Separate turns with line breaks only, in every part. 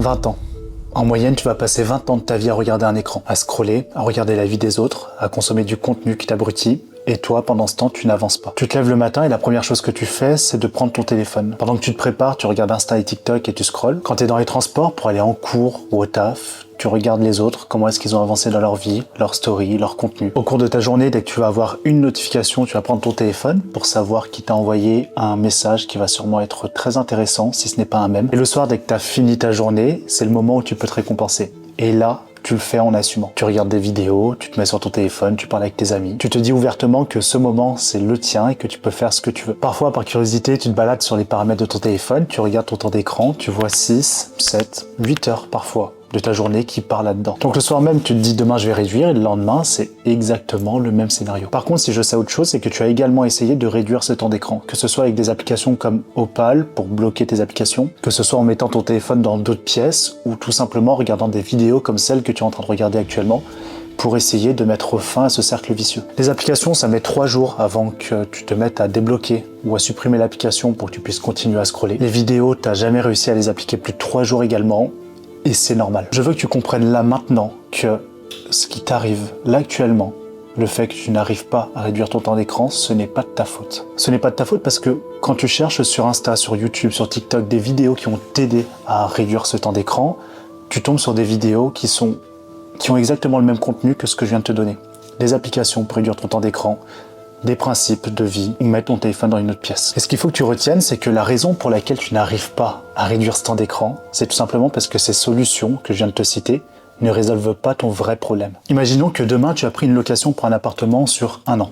20 ans. En moyenne, tu vas passer 20 ans de ta vie à regarder un écran, à scroller, à regarder la vie des autres, à consommer du contenu qui t'abrutit. Et toi, pendant ce temps, tu n'avances pas. Tu te lèves le matin et la première chose que tu fais, c'est de prendre ton téléphone. Pendant que tu te prépares, tu regardes Insta et TikTok et tu scrolles. Quand tu es dans les transports pour aller en cours ou au taf, tu regardes les autres, comment est-ce qu'ils ont avancé dans leur vie, leur story, leur contenu. Au cours de ta journée, dès que tu vas avoir une notification, tu vas prendre ton téléphone pour savoir qui t'a envoyé un message qui va sûrement être très intéressant, si ce n'est pas un mème. Et le soir, dès que tu as fini ta journée, c'est le moment où tu peux te récompenser. Et là, tu le fais en assumant. Tu regardes des vidéos, tu te mets sur ton téléphone, tu parles avec tes amis. Tu te dis ouvertement que ce moment, c'est le tien et que tu peux faire ce que tu veux. Parfois, par curiosité, tu te balades sur les paramètres de ton téléphone, tu regardes ton temps d'écran, tu vois 6, 7, 8 heures parfois de ta journée qui part là-dedans. Donc le soir même, tu te dis demain je vais réduire et le lendemain, c'est exactement le même scénario. Par contre, si je sais autre chose, c'est que tu as également essayé de réduire ce temps d'écran, que ce soit avec des applications comme Opal pour bloquer tes applications, que ce soit en mettant ton téléphone dans d'autres pièces ou tout simplement en regardant des vidéos comme celle que tu es en train de regarder actuellement pour essayer de mettre fin à ce cercle vicieux. Les applications, ça met 3 jours avant que tu te mettes à débloquer ou à supprimer l'application pour que tu puisses continuer à scroller. Les vidéos, tu n'as jamais réussi à les appliquer plus de 3 jours également. Et c'est normal. Je veux que tu comprennes là maintenant que ce qui t'arrive là actuellement, le fait que tu n'arrives pas à réduire ton temps d'écran, ce n'est pas de ta faute. Ce n'est pas de ta faute parce que quand tu cherches sur Insta, sur YouTube, sur TikTok des vidéos qui vont t'aider à réduire ce temps d'écran, tu tombes sur des vidéos qui ont exactement le même contenu que ce que je viens de te donner. Des applications pour réduire ton temps d'écran, des principes de vie ou mettre ton téléphone dans une autre pièce. Et ce qu'il faut que tu retiennes, c'est que la raison pour laquelle tu n'arrives pas à réduire ce temps d'écran, c'est tout simplement parce que ces solutions que je viens de te citer ne résolvent pas ton vrai problème. Imaginons que demain, tu as pris une location pour un appartement sur 1 an.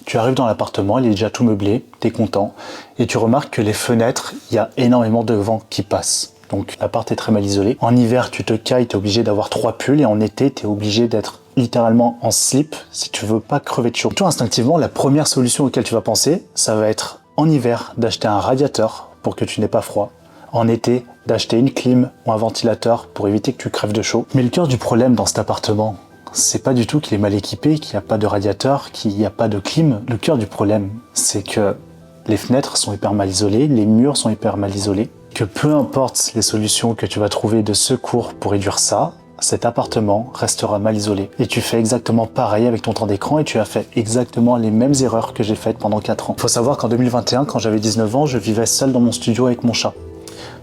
Tu arrives dans l'appartement, il est déjà tout meublé, tu es content, et tu remarques que les fenêtres, il y a énormément de vent qui passe. Donc l'appart est très mal isolé. En hiver, tu te cailles, tu es obligé d'avoir 3 pulls, et en été, tu es obligé d'être littéralement en slip si tu veux pas crever de chaud. Toi, instinctivement, la première solution auquel tu vas penser, ça va être en hiver d'acheter un radiateur pour que tu n'aies pas froid. En été, d'acheter une clim ou un ventilateur pour éviter que tu crèves de chaud. Mais le cœur du problème dans cet appartement, c'est pas du tout qu'il est mal équipé, qu'il n'y a pas de radiateur, qu'il n'y a pas de clim. Le cœur du problème, c'est que les fenêtres sont hyper mal isolées, les murs sont hyper mal isolés, que peu importe les solutions que tu vas trouver de secours pour réduire ça, cet appartement restera mal isolé. Et tu fais exactement pareil avec ton temps d'écran et tu as fait exactement les mêmes erreurs que j'ai faites pendant 4 ans. Il faut savoir qu'en 2021, quand j'avais 19 ans, je vivais seul dans mon studio avec mon chat.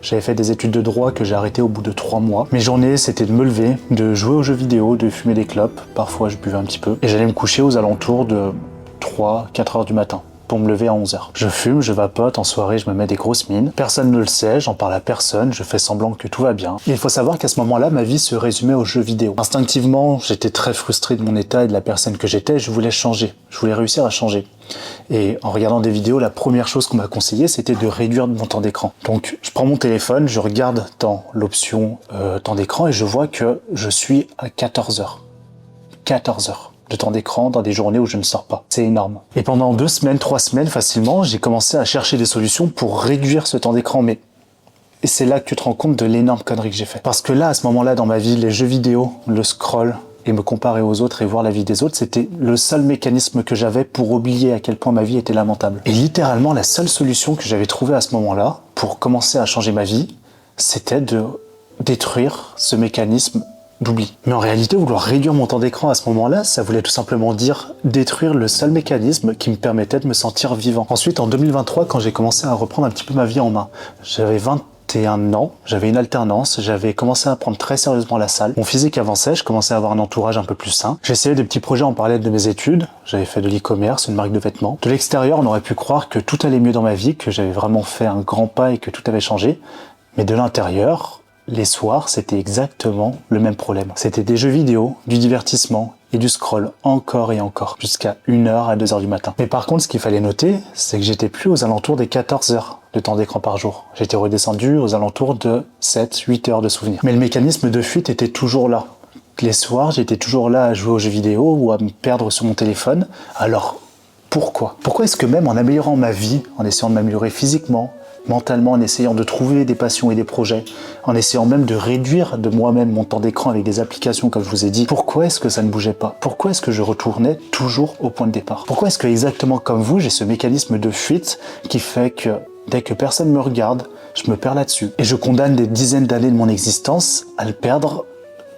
J'avais fait des études de droit que j'ai arrêtées au bout de 3 mois. Mes journées, c'était de me lever, de jouer aux jeux vidéo, de fumer des clopes. Parfois, je buvais un petit peu. Et j'allais me coucher aux alentours de 3-4 heures du matin pour me lever à 11 heures. Je fume, je vapote, en soirée je me mets des grosses mines. Personne ne le sait, j'en parle à personne, je fais semblant que tout va bien. Et il faut savoir qu'à ce moment-là, ma vie se résumait aux jeux vidéo. Instinctivement, j'étais très frustré de mon état et de la personne que j'étais, je voulais changer. Je voulais réussir à changer. Et en regardant des vidéos, la première chose qu'on m'a conseillé, c'était de réduire mon temps d'écran. Donc je prends mon téléphone, je regarde dans l'option temps d'écran et je vois que je suis à 14 heures. 14 heures de temps d'écran dans des journées où je ne sors pas. C'est énorme. Et pendant 2 semaines, 3 semaines facilement, j'ai commencé à chercher des solutions pour réduire ce temps d'écran. Mais et c'est là que tu te rends compte de l'énorme connerie que j'ai fait. Parce que là, à ce moment-là, dans ma vie, les jeux vidéo, le scroll et me comparer aux autres et voir la vie des autres, c'était le seul mécanisme que j'avais pour oublier à quel point ma vie était lamentable. Et littéralement, la seule solution que j'avais trouvée à ce moment-là pour commencer à changer ma vie, c'était de détruire ce mécanisme d'oubli. Mais en réalité, vouloir réduire mon temps d'écran à ce moment-là, ça voulait tout simplement dire détruire le seul mécanisme qui me permettait de me sentir vivant. Ensuite, en 2023, quand j'ai commencé à reprendre un petit peu ma vie en main, j'avais 21 ans, j'avais une alternance, j'avais commencé à prendre très sérieusement la salle. Mon physique avançait, je commençais à avoir un entourage un peu plus sain. J'essayais des petits projets en parallèle de mes études, j'avais fait de l'e-commerce, une marque de vêtements. De l'extérieur, on aurait pu croire que tout allait mieux dans ma vie, que j'avais vraiment fait un grand pas et que tout avait changé. Mais de l'intérieur, les soirs, c'était exactement le même problème. C'était des jeux vidéo, du divertissement et du scroll encore et encore, jusqu'à 1h à 2h du matin. Mais par contre, ce qu'il fallait noter, c'est que j'étais plus aux alentours des 14 heures de temps d'écran par jour. J'étais redescendu aux alentours de 7-8 heures de souvenirs. Mais le mécanisme de fuite était toujours là. Les soirs, j'étais toujours là à jouer aux jeux vidéo ou à me perdre sur mon téléphone. Alors, pourquoi ? Pourquoi est-ce que même en améliorant ma vie, en essayant de m'améliorer physiquement, mentalement, en essayant de trouver des passions et des projets, en essayant même de réduire de moi-même mon temps d'écran avec des applications comme je vous ai dit, pourquoi est-ce que ça ne bougeait pas ? Pourquoi est-ce que je retournais toujours au point de départ ? Pourquoi est-ce que exactement comme vous, j'ai ce mécanisme de fuite qui fait que Dès que personne me regarde, je me perds là-dessus. Et je condamne des dizaines d'années de mon existence à le perdre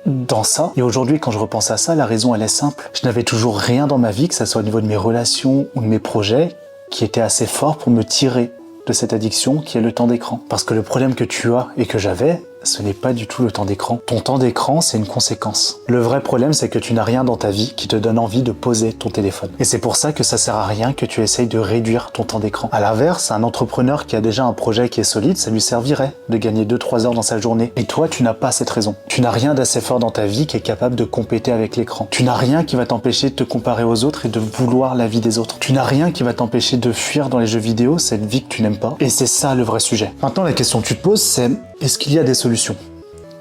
dans ça. Et aujourd'hui, quand je repense à ça, la raison, elle est simple. Je n'avais toujours rien dans ma vie, que ce soit au niveau de mes relations ou de mes projets, qui était assez fort pour me tirer de cette addiction qui est le temps d'écran. Parce que le problème que tu as et que j'avais, ce n'est pas du tout le temps d'écran. Ton temps d'écran, c'est une conséquence. Le vrai problème, c'est que tu n'as rien dans ta vie qui te donne envie de poser ton téléphone. Et c'est pour ça que ça sert à rien que tu essayes de réduire ton temps d'écran. À l'inverse, un entrepreneur qui a déjà un projet qui est solide, ça lui servirait de gagner 2-3 heures dans sa journée. Et toi, tu n'as pas cette raison. Tu n'as rien d'assez fort dans ta vie qui est capable de compéter avec l'écran. Tu n'as rien qui va t'empêcher de te comparer aux autres et de vouloir la vie des autres. Tu n'as rien qui va t'empêcher de fuir dans les jeux vidéo cette vie que tu n'aimes pas. Et c'est ça le vrai sujet. Maintenant, la question que tu te poses, c'est est-ce qu'il y a des solutions ?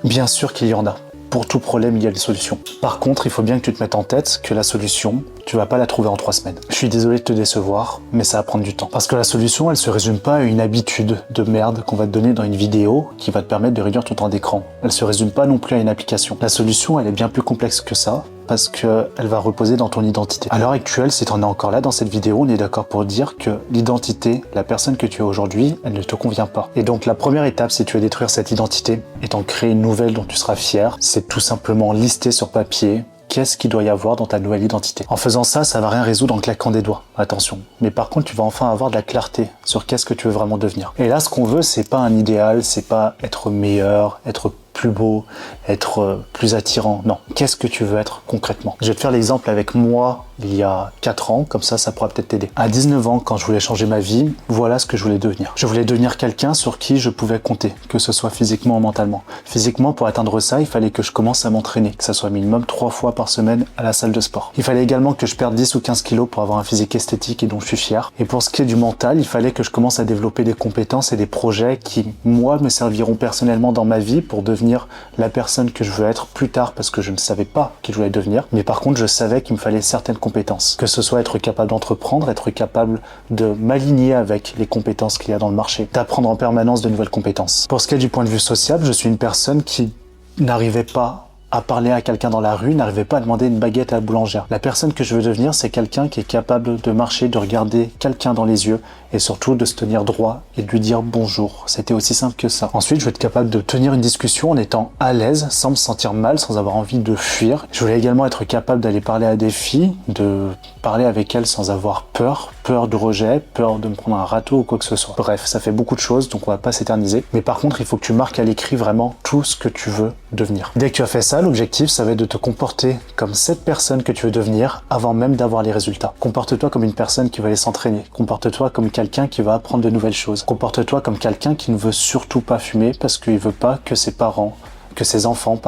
Bien sûr qu'il y en a. Pour tout problème, il y a des solutions. Par contre, il faut bien que tu te mettes en tête que la solution, tu vas pas la trouver en 3 semaines. Je suis désolé de te décevoir, mais ça va prendre du temps. Parce que la solution, elle se résume pas à une habitude de merde qu'on va te donner dans une vidéo qui va te permettre de réduire ton temps d'écran. Elle se résume pas non plus à une application. La solution, elle est bien plus complexe que ça, parce qu'elle va reposer dans ton identité. À l'heure actuelle, si tu en es encore là dans cette vidéo, on est d'accord pour dire que l'identité, la personne que tu es aujourd'hui, elle ne te convient pas. Et donc la première étape, si tu veux détruire cette identité et t'en créer une nouvelle dont tu seras fier, c'est tout simplement lister sur papier qu'est-ce qu'il doit y avoir dans ta nouvelle identité. En faisant ça, ça va rien résoudre en claquant des doigts, attention. Mais par contre, tu vas enfin avoir de la clarté sur qu'est-ce que tu veux vraiment devenir. Et là, ce qu'on veut, c'est pas un idéal, c'est pas être meilleur, être plus beau, être plus attirant. Non, qu'est-ce que tu veux être concrètement? Je vais te faire l'exemple avec moi il y a 4 ans, comme ça pourra peut-être t'aider. À 19 ans, quand je voulais changer ma vie, voilà ce que je voulais devenir. Je voulais devenir quelqu'un sur qui je pouvais compter, que ce soit physiquement ou mentalement. Physiquement, pour atteindre ça, il fallait que je commence à m'entraîner, que ça soit minimum 3 fois par semaine à la salle de sport. Il fallait également que je perde 10 ou 15 kilos pour avoir un physique esthétique et dont je suis fier. Et pour ce qui est du mental, il fallait que je commence à développer des compétences et des projets qui, moi, me serviront personnellement dans ma vie pour devenir la personne que je veux être plus tard, parce que je ne savais pas qui je voulais devenir. Mais par contre, je savais qu'il me fallait certaines compétences. Que ce soit être capable d'entreprendre, être capable de m'aligner avec les compétences qu'il y a dans le marché, d'apprendre en permanence de nouvelles compétences. Pour ce qui est du point de vue sociable, je suis une personne qui n'arrivait pas à parler à quelqu'un dans la rue, n'arrivait pas à demander une baguette à la boulangère. La personne que je veux devenir, c'est quelqu'un qui est capable de marcher, de regarder quelqu'un dans les yeux et surtout de se tenir droit et de lui dire bonjour. C'était aussi simple que ça. Ensuite, je veux être capable de tenir une discussion en étant à l'aise, sans me sentir mal, sans avoir envie de fuir. Je voulais également être capable d'aller parler à des filles, de parler avec elles sans avoir peur de rejet, peur de me prendre un râteau ou quoi que ce soit. Bref, ça fait beaucoup de choses, donc on va pas s'éterniser. Mais par contre, il faut que tu marques à l'écrit vraiment tout ce que tu veux devenir. Dès que tu as fait ça, l'objectif, ça va être de te comporter comme cette personne que tu veux devenir avant même d'avoir les résultats. Comporte-toi comme une personne qui va aller s'entraîner. Comporte-toi comme quelqu'un qui va apprendre de nouvelles choses. Comporte-toi comme quelqu'un qui ne veut surtout pas fumer parce qu'il veut pas que ses enfants,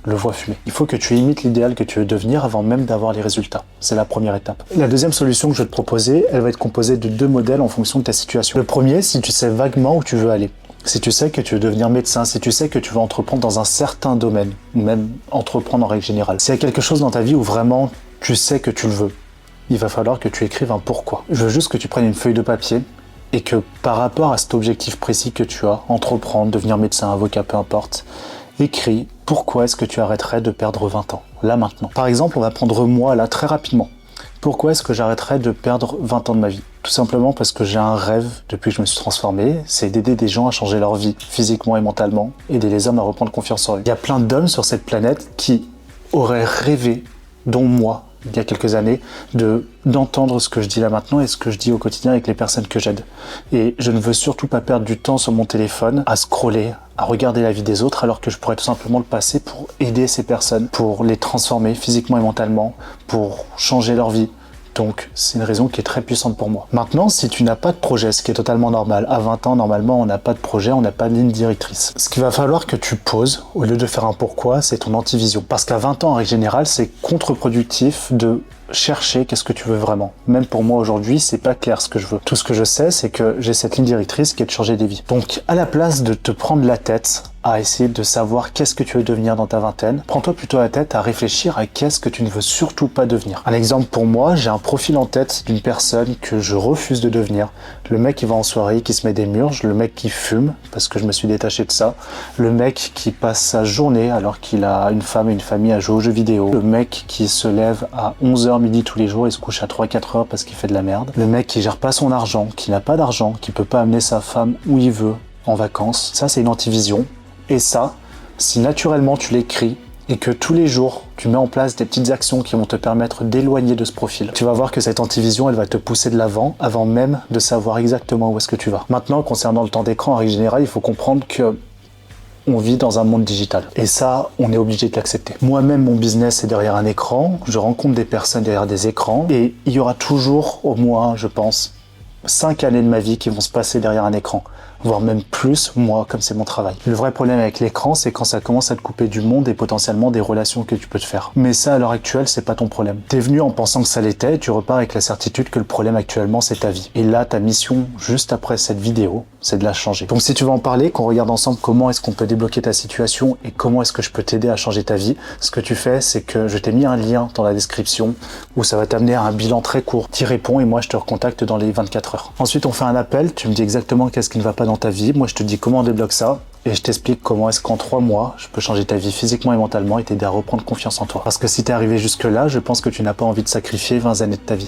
le voient fumer. Il faut que tu imites l'idéal que tu veux devenir avant même d'avoir les résultats. C'est la première étape. La deuxième solution que je vais te proposer, elle va être composée de 2 modèles en fonction de ta situation. Le premier, si tu sais vaguement où tu veux aller. Si tu sais que tu veux devenir médecin, si tu sais que tu veux entreprendre dans un certain domaine, ou même entreprendre en règle générale. S'il y a quelque chose dans ta vie où vraiment tu sais que tu le veux, il va falloir que tu écrives un pourquoi. Je veux juste que tu prennes une feuille de papier et que par rapport à cet objectif précis que tu as, entreprendre, devenir médecin, avocat, peu importe, écris pourquoi est-ce que tu arrêterais de perdre 20 ans, là maintenant. Par exemple, on va prendre moi là très rapidement. Pourquoi est-ce que j'arrêterais de perdre 20 ans de ma vie? Tout simplement parce que j'ai un rêve depuis que je me suis transformé, c'est d'aider des gens à changer leur vie, physiquement et mentalement, aider les hommes à reprendre confiance en eux. Il y a plein d'hommes sur cette planète qui auraient rêvé, dont moi, il y a quelques années, d'entendre ce que je dis là maintenant et ce que je dis au quotidien avec les personnes que j'aide. Et je ne veux surtout pas perdre du temps sur mon téléphone à scroller, à regarder la vie des autres, alors que je pourrais tout simplement le passer pour aider ces personnes, pour les transformer physiquement et mentalement, pour changer leur vie. Donc, c'est une raison qui est très puissante pour moi. Maintenant, si tu n'as pas de projet, ce qui est totalement normal, à 20 ans, normalement, on n'a pas de projet, on n'a pas de ligne directrice. Ce qu'il va falloir que tu poses, au lieu de faire un pourquoi, c'est ton antivision. Parce qu'à 20 ans, en règle générale, c'est contre-productif de chercher qu'est-ce que tu veux vraiment. Même pour moi aujourd'hui, c'est pas clair ce que je veux. Tout ce que je sais, c'est que j'ai cette ligne directrice qui est de changer des vies. Donc, à la place de te prendre la tête à essayer de savoir qu'est-ce que tu veux devenir dans ta vingtaine. Prends-toi plutôt la tête à réfléchir à qu'est-ce que tu ne veux surtout pas devenir. Un exemple pour moi, j'ai un profil en tête d'une personne que je refuse de devenir. Le mec qui va en soirée, qui se met des murges, le mec qui fume, parce que je me suis détaché de ça, le mec qui passe sa journée alors qu'il a une femme et une famille à jouer aux jeux vidéo, le mec qui se lève à 11h midi tous les jours et se couche à 3-4 heures parce qu'il fait de la merde, le mec qui gère pas son argent, qui n'a pas d'argent, qui peut pas amener sa femme où il veut en vacances. Ça, c'est une antivision. Et ça, si naturellement tu l'écris et que tous les jours tu mets en place des petites actions qui vont te permettre d'éloigner de ce profil, tu vas voir que cette antivision, elle va te pousser de l'avant avant même de savoir exactement où est-ce que tu vas. Maintenant, concernant le temps d'écran, en règle générale, il faut comprendre que on vit dans un monde digital. Et ça, on est obligé de l'accepter. Moi-même, mon business est derrière un écran. Je rencontre des personnes derrière des écrans. Et il y aura toujours, au moins, je pense, 5 années de ma vie qui vont se passer derrière un écran, voire même plus, moi, comme c'est mon travail. Le vrai problème avec l'écran, c'est quand ça commence à te couper du monde et potentiellement des relations que tu peux te faire. Mais ça, à l'heure actuelle, c'est pas ton problème. T'es venu en pensant que ça l'était et tu repars avec la certitude que le problème actuellement, c'est ta vie. Et là, ta mission, juste après cette vidéo, c'est de la changer. Donc si tu veux en parler, qu'on regarde ensemble comment est-ce qu'on peut débloquer ta situation et comment est-ce que je peux t'aider à changer ta vie, ce que tu fais, c'est que je t'ai mis un lien dans la description où ça va t'amener à un bilan très court. T'y réponds et moi, je te recontacte dans les 24 heures. Ensuite, on fait un appel, tu me dis exactement qu'est-ce qui ne va pas dans ta vie, moi je te dis comment on débloque ça, et je t'explique comment est-ce qu'en 3 mois, je peux changer ta vie physiquement et mentalement et t'aider à reprendre confiance en toi. Parce que si t'es arrivé jusque là, je pense que tu n'as pas envie de sacrifier 20 années de ta vie.